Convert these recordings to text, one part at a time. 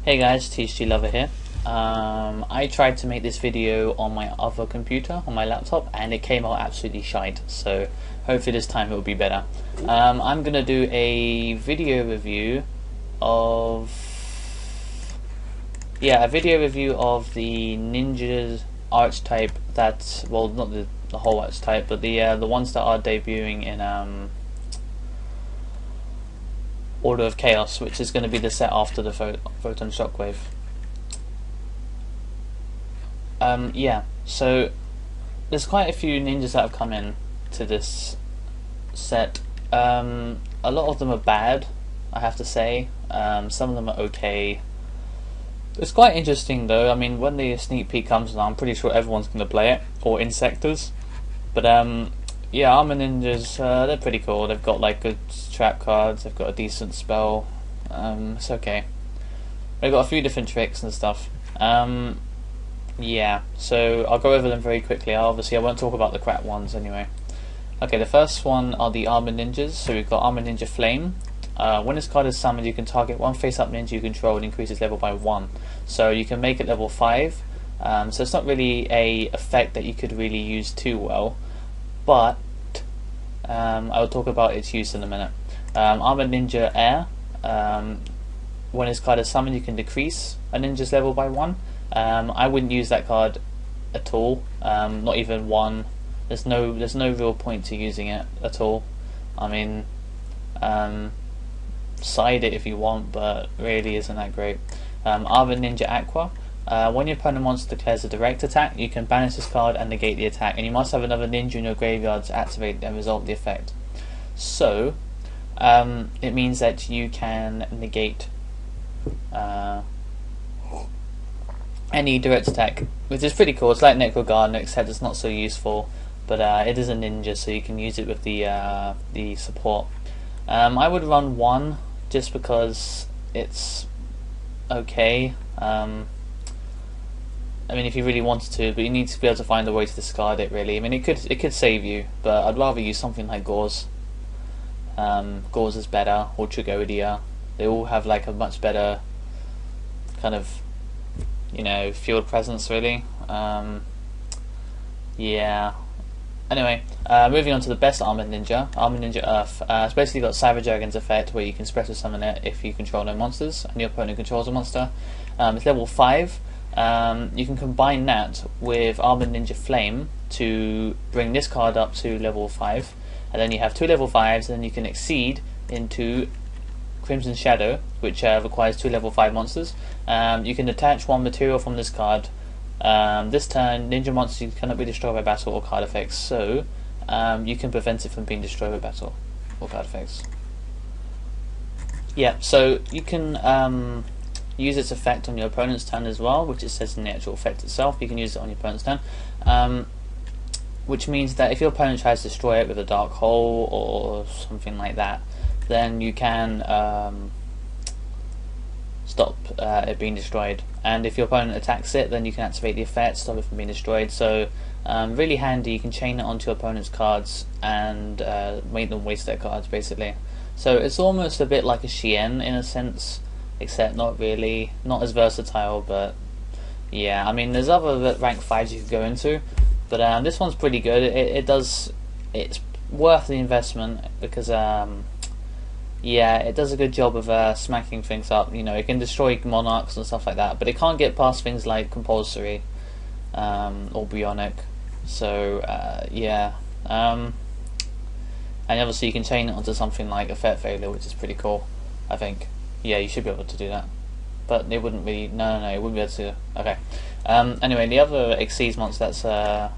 Hey guys, Thetcglover here. I tried to make this video on my other computer, on my laptop, and it came out absolutely shite, so hopefully this time it will be better. I'm gonna do a video review of the Ninja's Archetype that, well, not the whole Archetype, but the ones that are debuting in Order of Chaos, which is going to be the set after the Photon Shockwave. Yeah, so there's quite a few ninjas that have come in to this set. A lot of them are bad, I have to say. Some of them are okay. It's quite interesting though. I mean, when the sneak peek comes along, I'm pretty sure everyone's going to play it, or Insectors. But yeah, Armor Ninjas, they're pretty cool. They've got like good trap cards, they've got a decent spell. It's okay. They've got a few different tricks and stuff. Yeah, so I'll go over them very quickly. Obviously I won't talk about the crap ones anyway. Okay, the first one are the Armor Ninjas. So we've got Armor Ninja Flame. When this card is summoned, you can target one face-up ninja you control and increase its level by 1. So you can make it level 5. So it's not really a effect that you could really use too well, but I will talk about its use in a minute. Armor Ninja Air. When this card is summoned, you can decrease a ninja's level by 1. I wouldn't use that card at all. Not even 1. There's no real point to using it at all. I mean, side it if you want, but really isn't that great. Armor Ninja Aqua. When your opponent monster declares a direct attack, you can banish this card and negate the attack, and you must have another ninja in your graveyard to activate and resolve the effect. So, it means that you can negate any direct attack, which is pretty cool. It's like Necrogarden, except it's not so useful, but it is a ninja, so you can use it with the support. I would run 1 just because it's okay. I mean, if you really wanted to, but you need to be able to find a way to discard it. Really, I mean, it could save you, but I'd rather use something like Gauze. Gauze is better, or Tragodia. They all have like a much better kind of, field presence. Really, yeah. Anyway, moving on to the best Armor Ninja, Armor Ninja Earth. It's basically got Savage Dragon's effect, where you can special summon it if you control no monsters and your opponent controls a monster. It's level 5. You can combine that with Armor Ninja Flame to bring this card up to level 5, and then you have 2 level 5s, and then you can exceed into Crimson Shadow, which requires 2 level 5 monsters. You can attach 1 material from this card. This turn, ninja monsters cannot be destroyed by battle or card effects, so you can prevent it from being destroyed by battle or card effects. Yeah, so you can use its effect on your opponent's turn as well, which it says in the actual effect itself. You can use it on your opponent's turn, which means that if your opponent tries to destroy it with a dark hole or something like that, then you can stop it being destroyed. And if your opponent attacks it, then you can activate the effect, stop it from being destroyed. So really handy. You can chain it onto your opponent's cards and make them waste their cards, basically. So it's almost a bit like a Shien in a sense, except not really, not as versatile. But yeah, I mean, there's other rank 5s you could go into, but this one's pretty good. It's worth the investment because yeah, it does a good job of smacking things up. It can destroy monarchs and stuff like that, but it can't get past things like compulsory or bionic. So yeah, and obviously you can chain it onto something like Effect Failure, which is pretty cool, I think. Yeah, you should be able to do that, but it wouldn't be. No, it wouldn't be able to. Okay. Anyway, the other Exceeds monster, that's a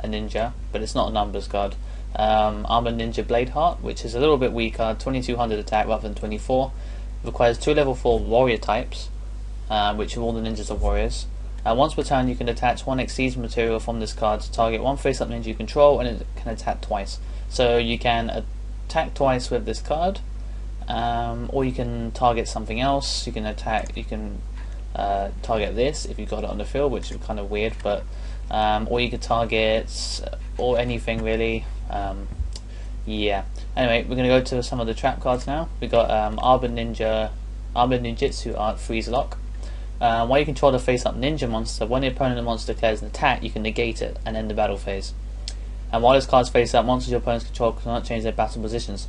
ninja, but it's not a numbers card. Armor Ninja Bladeheart, which is a little bit weaker, 2200 attack rather than 24. Requires 2 level 4 warrior types, which all the ninjas are warriors. Once per turn, you can attach 1 Exceeds material from this card to target 1 face-up ninja you control, and it can attack twice. So you can attack twice with this card. Or you can target something else. You can target this if you've got it on the field, which is kind of weird, but or you could target or anything really. Yeah. Anyway, we're going to go to some of the trap cards now. We've got Arbor Ninjutsu Art Freeze Lock. While you control the face-up ninja monster, when the opponent monster declares an attack, you can negate it and end the battle phase. And while this card's face-up, monsters your opponents control cannot change their battle positions.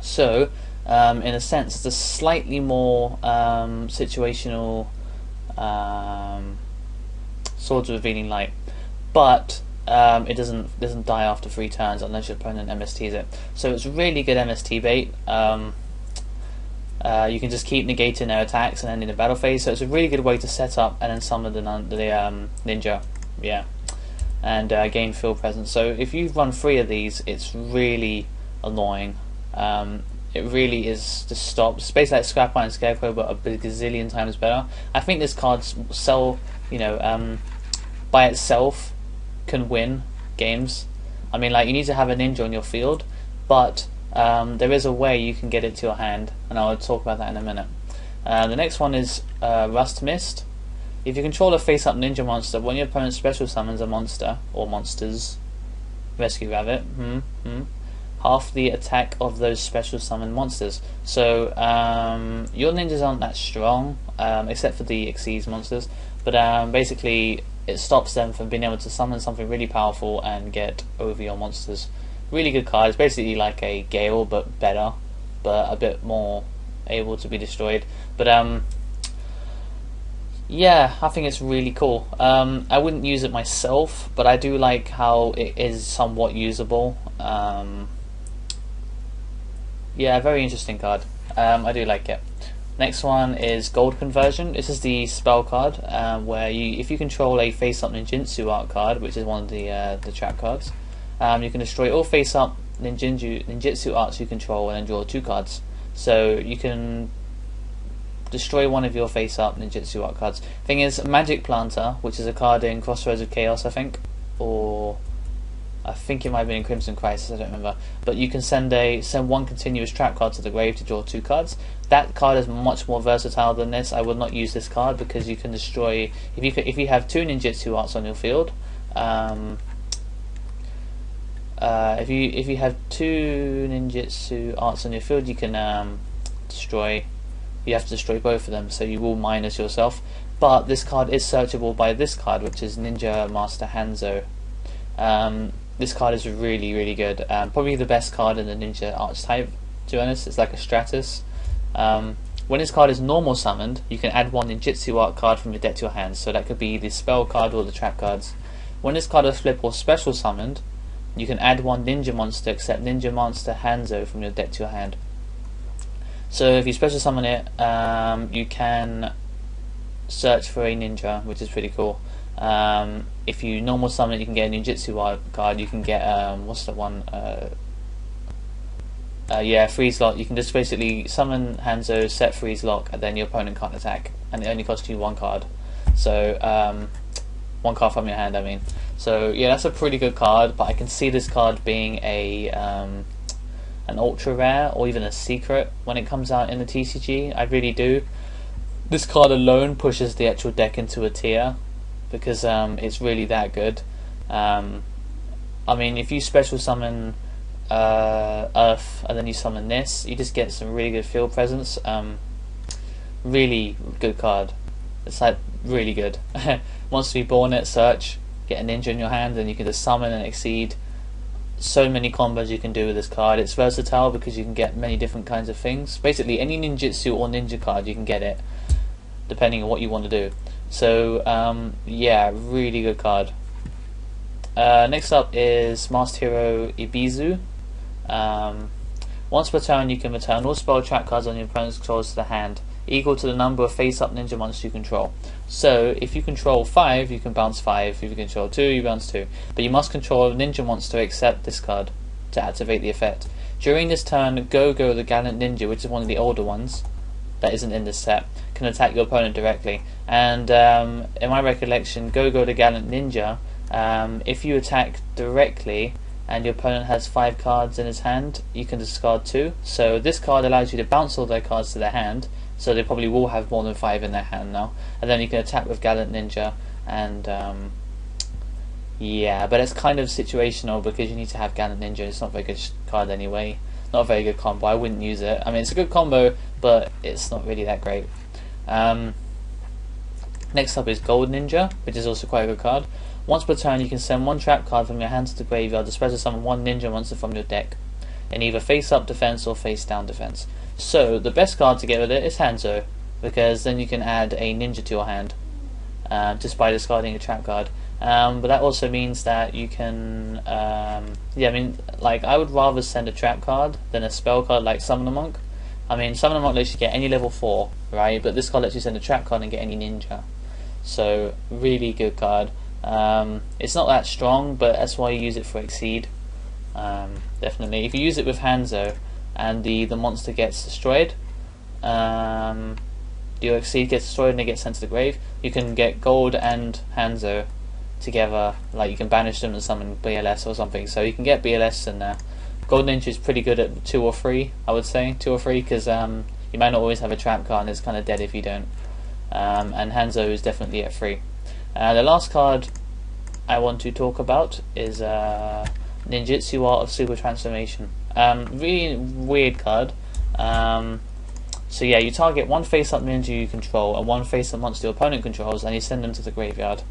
So, in a sense, it's a slightly more situational Swords of Revealing Light, but it doesn't die after 3 turns unless your opponent MSTs it. So it's really good MST bait. You can just keep negating their attacks and ending the battle phase. So it's a really good way to set up and then summon the ninja, yeah, and gain field presence. So if you run 3 of these, it's really annoying. It really is just stops. It's basically like Scrap Iron Scarecrow, but a gazillion times better. I think this card by itself can win games. I mean, like, you need to have a ninja on your field, but there is a way you can get it to your hand, and I'll talk about that in a minute. The next one is Rust Mist. If you control a face-up ninja monster, when your opponent special summons a monster or monsters, Rescue Rabbit, half the attack of those special summon monsters. So your ninjas aren't that strong, except for the Xyz monsters, but basically it stops them from being able to summon something really powerful and get over your monsters. Really good card. It's basically like a Gale, but better, but a bit more able to be destroyed. But yeah, I think it's really cool. I wouldn't use it myself, but I do like how it is somewhat usable. Yeah, very interesting card. I do like it. Next one is Gold Conversion. This is the spell card where if you control a face-up ninjutsu art card, which is one of the trap cards, you can destroy all face-up ninjutsu arts you control and then draw 2 cards. So you can destroy one of your face-up ninjutsu art cards. Thing is, Magic Planter, which is a card in Crossroads of Chaos, I think, or I think it might have been in Crimson Crisis, I don't remember. But you can send one continuous trap card to the grave to draw 2 cards. That card is much more versatile than this. I would not use this card because you can destroy if you have 2 ninjutsu arts on your field. If you have 2 ninjutsu arts on your field, you can destroy. You have to destroy both of them, so you will minus yourself. But this card is searchable by this card, which is Ninja Master Hanzo. This card is really, really good. Probably the best card in the Ninja Archetype, to be honest. It's like a Stratus. When this card is normal summoned, you can add 1 ninjutsu art card from your deck to your hand. So that could be the spell card or the trap cards. When this card is flip or special summoned, you can add 1 ninja monster except Ninja Monster Hanzo from your deck to your hand. So if you special summon it, you can search for a ninja, which is pretty cool. If you normal summon it, you can get a ninjutsu art card. You can get what's the one? Yeah, freeze lock. You can just basically summon Hanzo, set freeze lock, and then your opponent can't attack, and it only costs you 1 card. So 1 card from your hand, I mean. So yeah, that's a pretty good card. But I can see this card being an ultra rare or even a secret when it comes out in the TCG. I really do. This card alone pushes the actual deck into a tier because it's really that good. I mean, if you special summon Earth and then you summon this, you just get some really good field presence. Really good card. It's like really good. Monster Reborn it, search, get a ninja in your hand, and you can just summon and exceed. So many combos you can do with this card. It's versatile because you can get many different kinds of things. Basically, any ninjutsu or ninja card, you can get it, depending on what you want to do. So, yeah, really good card. Next up is Masked Hero Ibizu. Once per turn, you can return all spell trap cards on your opponent's controls to the hand, equal to the number of face-up ninja monsters you control. So, if you control 5, you can bounce 5. If you control 2, you bounce 2. But you must control a ninja monster except this card to activate the effect. During this turn, Go-Go the Gallant Ninja, which is one of the older ones that isn't in this set, can attack your opponent directly. And in my recollection, Go-Go the Gallant Ninja, if you attack directly and your opponent has 5 cards in his hand, you can discard 2. So this card allows you to bounce all their cards to their hand, so they probably will have more than 5 in their hand now. And then you can attack with Gallant Ninja, and yeah, but it's kind of situational because you need to have Gallant Ninja. It's not a very good card anyway. Not a very good combo. I wouldn't use it. I mean, it's a good combo, but it's not really that great. Next up is Gold Ninja, which is also quite a good card. Once per turn, you can send one trap card from your hand to the graveyard to special summon one ninja monster from your deck, in either face-up defense or face-down defense. So the best card to get with it is Hanzo, because then you can add a ninja to your hand just by discarding a trap card. But that also means that you can, I mean, like, I would rather send a trap card than a spell card like Summon a Monk. I mean, Summon a Monk lets you get any level 4, right? But this card lets you send a trap card and get any ninja. So really good card. It's not that strong, but that's why you use it for Exceed. Definitely, if you use it with Hanzo and the monster gets destroyed, your Exceed gets destroyed and it gets sent to the grave, you can get Gold and Hanzo together. Like, you can banish them and summon BLS or something. So you can get BLS in there. Gold Ninja is pretty good at 2 or 3, I would say 2 or 3, because you might not always have a trap card and it's kind of dead if you don't. And Hanzo is definitely at 3. The last card I want to talk about is Ninjutsu Art of Super Transformation. Really weird card. So yeah, you target one face-up ninja you control and one face-up monster your opponent controls, and you send them to the graveyard.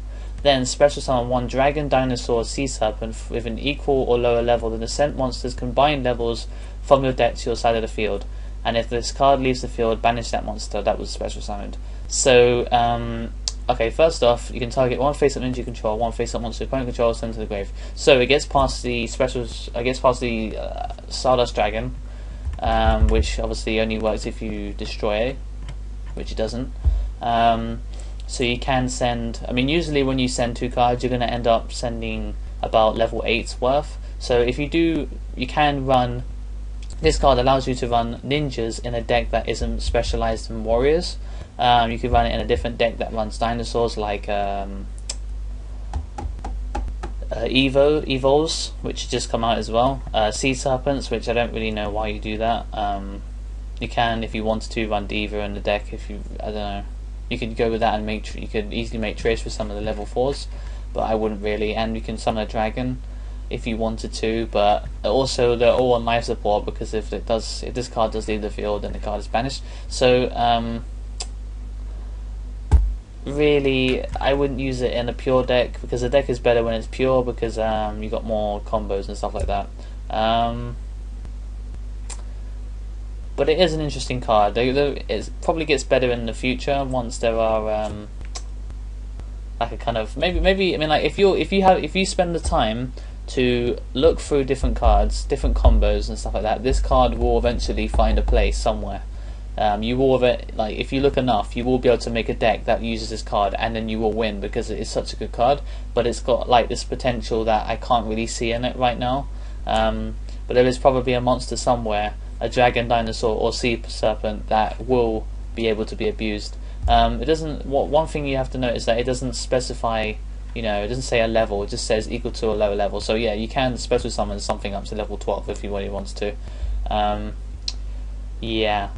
Then special summon one dragon, dinosaur, sea serpent with an equal or lower level than the sent monster's combined levels from your deck to your side of the field. And if this card leaves the field, banish that monster that was special summoned. So, okay, first off, you can target one face-up ninja you control, one face-up monster your opponent controls, send to the grave. So it gets past the specials. It gets past the Stardust Dragon, which obviously only works if you destroy it, which it doesn't. So you can send, I mean, usually when you send 2 cards, you're going to end up sending about level 8's worth. So if you do, you can run, this card allows you to run ninjas in a deck that isn't specialized in warriors. You could run it in a different deck that runs dinosaurs, like Evos, which just come out as well. Sea Serpents, which I don't really know why you do that. You can, if you wanted to, run Diva in the deck. If you, I don't know, you could go with that and make. You could easily make Trish with some of the level 4s, but I wouldn't really. And you can summon a dragon if you wanted to, but also they're all on life support, because if this card does leave the field, then the card is banished. So really, I wouldn't use it in a pure deck, because the deck is better when it's pure, because you got more combos and stuff like that. But it is an interesting card. It probably gets better in the future once there are like a kind of maybe I mean, like, if you spend the time to look through different cards, different combos and stuff like that, this card will eventually find a place somewhere. You will like, if you look enough, you will be able to make a deck that uses this card, and then you will win, because it is such a good card. But it's got like this potential that I can't really see in it right now. But there is probably a monster somewhere, a dragon, dinosaur, or sea serpent, that will be able to be abused. It doesn't. One thing you have to note is that it doesn't specify. You know, it doesn't say a level. It just says equal to a lower level. So yeah, you can special summon something up to level 12 if you really wants to. Yeah.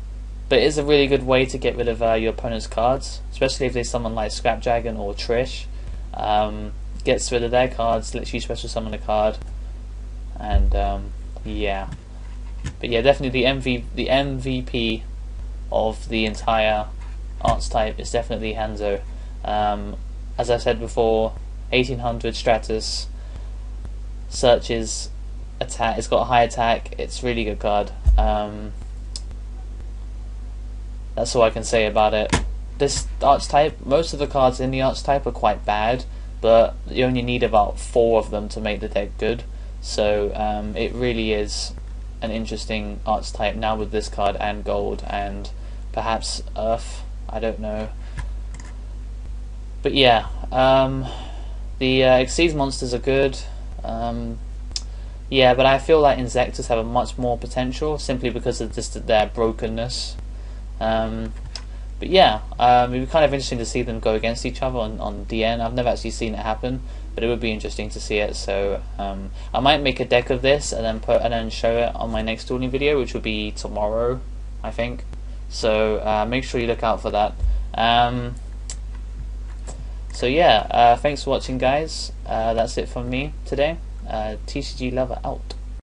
But it is a really good way to get rid of your opponent's cards, especially if they summon like Scrap Dragon or Trish. Gets rid of their cards, lets you special summon a card, and yeah. But yeah, definitely the MVP of the entire Archetype is definitely Hanzo. As I said before, 1800 Stratus, searches, attack. It's got a high attack. It's a really good card. That's all I can say about it. This Archetype, most of the cards in the Archetype are quite bad, but you only need about 4 of them to make the deck good. So it really is an interesting Archetype now with this card and Gold and perhaps Earth. I don't know. But yeah, the Exceed monsters are good. Yeah, but I feel like Insectors have a much more potential simply because of just their brokenness. But yeah, it would be kind of interesting to see them go against each other on DN. I've never actually seen it happen, but it would be interesting to see it. So I might make a deck of this and then show it on my next dueling video, which will be tomorrow, I think. So make sure you look out for that. So yeah, thanks for watching, guys. That's it from me today. TCG Lover out.